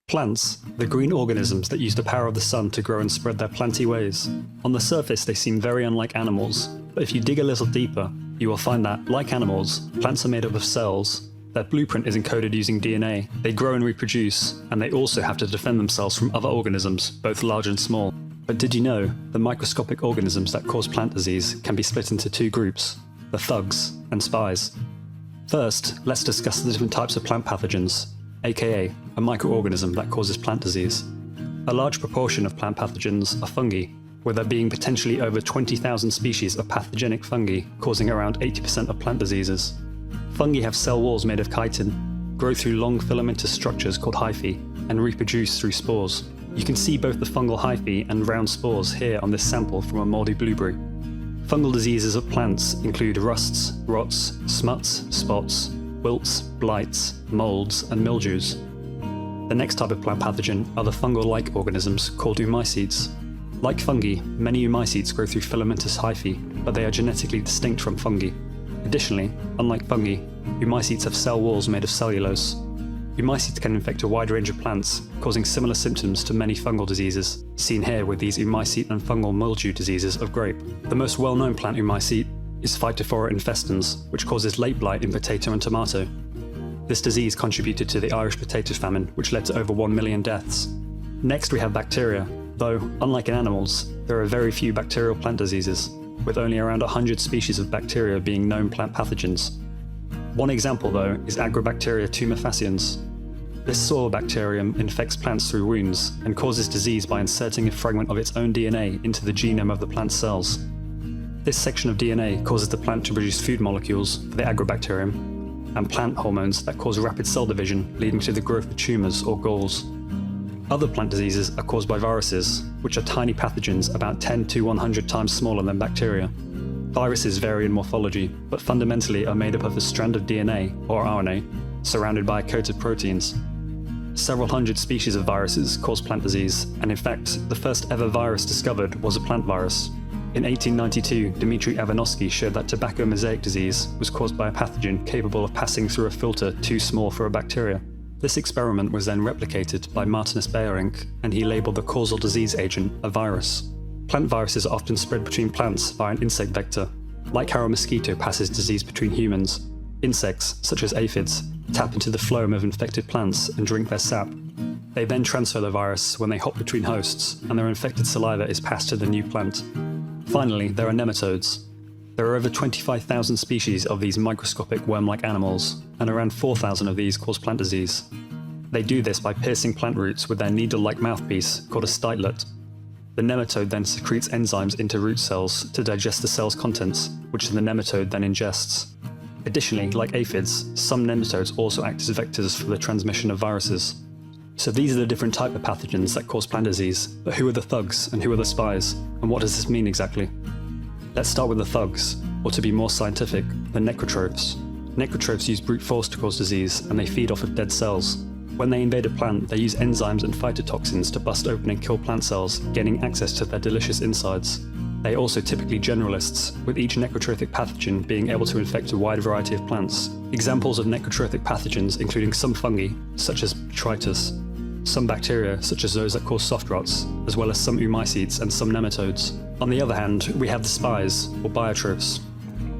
Plants, the green organisms that use the power of the sun to grow and spread their planty ways. On the surface they seem very unlike animals, but if you dig a little deeper, you will find that, like animals, plants are made up of cells. Their blueprint is encoded using DNA, they grow and reproduce, and they also have to defend themselves from other organisms, both large and small. But did you know, the microscopic organisms that cause plant disease can be split into two groups, the thugs and spies. First, let's discuss the different types of plant pathogens, aka a microorganism that causes plant disease. A large proportion of plant pathogens are fungi, with there being potentially over 20,000 species of pathogenic fungi causing around 80% of plant diseases. Fungi have cell walls made of chitin, grow through long filamentous structures called hyphae, and reproduce through spores. You can see both the fungal hyphae and round spores here on this sample from a mouldy blueberry. Fungal diseases of plants include rusts, rots, smuts, spots, wilts, blights, molds, and mildews. The next type of plant pathogen are the fungal-like organisms called oomycetes. Like fungi, many oomycetes grow through filamentous hyphae, but they are genetically distinct from fungi. Additionally, unlike fungi, oomycetes have cell walls made of cellulose. Oomycetes can infect a wide range of plants, causing similar symptoms to many fungal diseases, seen here with these oomycete and fungal mildew diseases of grape. The most well-known plant oomycete is Phytophthora infestans, which causes late blight in potato and tomato. This disease contributed to the Irish potato famine, which led to over 1 million deaths. Next we have bacteria, though, unlike in animals, there are very few bacterial plant diseases, with only around 100 species of bacteria being known plant pathogens. One example, though, is Agrobacteria tumefaciens. This soil bacterium infects plants through wounds and causes disease by inserting a fragment of its own DNA into the genome of the plant's cells. This section of DNA causes the plant to produce food molecules for the agrobacterium and plant hormones that cause rapid cell division, leading to the growth of tumours or galls. Other plant diseases are caused by viruses, which are tiny pathogens about 10 to 100 times smaller than bacteria. Viruses vary in morphology, but fundamentally are made up of a strand of DNA, or RNA, surrounded by a coat of proteins. Several hundred species of viruses cause plant disease, and in fact, the first ever virus discovered was a plant virus. In 1892, Dmitry Avanosky showed that tobacco mosaic disease was caused by a pathogen capable of passing through a filter too small for a bacteria. This experiment was then replicated by Martinus Beijerinck, and he labelled the causal disease agent a virus. Plant viruses are often spread between plants via an insect vector. Like how a mosquito passes disease between humans, insects, such as aphids, tap into the phloem of infected plants and drink their sap. They then transfer the virus when they hop between hosts, and their infected saliva is passed to the new plant. Finally, there are nematodes. There are over 25,000 species of these microscopic worm-like animals, and around 4,000 of these cause plant disease. They do this by piercing plant roots with their needle-like mouthpiece called a stylet. The nematode then secretes enzymes into root cells to digest the cell's contents, which the nematode then ingests. Additionally, like aphids, some nematodes also act as vectors for the transmission of viruses. So these are the different types of pathogens that cause plant disease, but who are the thugs and who are the spies, and what does this mean exactly? Let's start with the thugs, or to be more scientific, the necrotrophs. Necrotrophs use brute force to cause disease, and they feed off of dead cells. When they invade a plant, they use enzymes and phytotoxins to bust open and kill plant cells, gaining access to their delicious insides. They are also typically generalists, with each necrotrophic pathogen being able to infect a wide variety of plants. Examples of necrotrophic pathogens including some fungi, such as botrytis, some bacteria, such as those that cause soft rots, as well as some oomycetes and some nematodes. On the other hand, we have the spies, or biotrophs.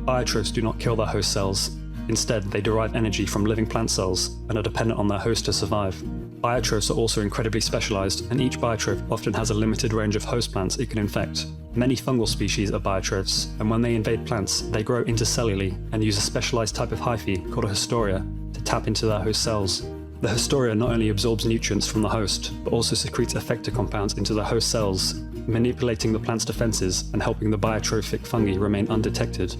Biotrophs do not kill their host cells. Instead, they derive energy from living plant cells and are dependent on their host to survive. Biotrophs are also incredibly specialized, and each biotroph often has a limited range of host plants it can infect. Many fungal species are biotrophs, and when they invade plants, they grow intercellularly and use a specialized type of hyphae called a hostoria to tap into their host cells. The hostoria not only absorbs nutrients from the host, but also secretes effector compounds into the host cells, manipulating the plant's defenses and helping the biotrophic fungi remain undetected.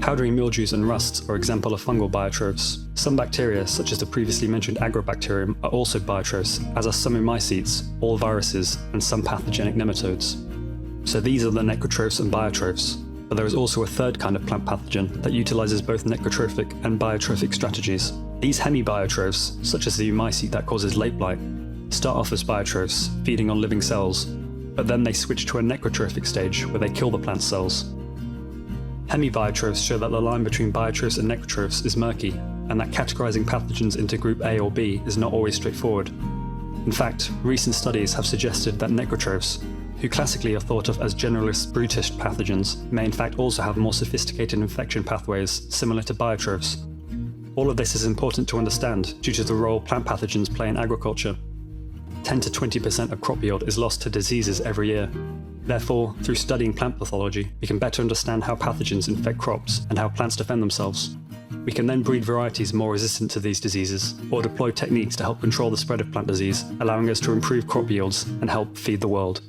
Powdery mildews and rusts are examples of fungal biotrophs. Some bacteria, such as the previously mentioned agrobacterium, are also biotrophs, as are some oomycetes, all viruses, and some pathogenic nematodes. So these are the necrotrophs and biotrophs, but there is also a third kind of plant pathogen that utilizes both necrotrophic and biotrophic strategies. These hemi-biotrophs, such as the oomycete that causes late blight, start off as biotrophs, feeding on living cells, but then they switch to a necrotrophic stage where they kill the plant cells. Hemi-biotrophs show that the line between biotrophs and necrotrophs is murky, and that categorizing pathogens into group A or B is not always straightforward. In fact, recent studies have suggested that necrotrophs, who classically are thought of as generalist brutish pathogens, may in fact also have more sophisticated infection pathways similar to biotrophs. All of this is important to understand due to the role plant pathogens play in agriculture. 10 to 20% of crop yield is lost to diseases every year. Therefore, through studying plant pathology, we can better understand how pathogens infect crops and how plants defend themselves. We can then breed varieties more resistant to these diseases, or deploy techniques to help control the spread of plant disease, allowing us to improve crop yields and help feed the world.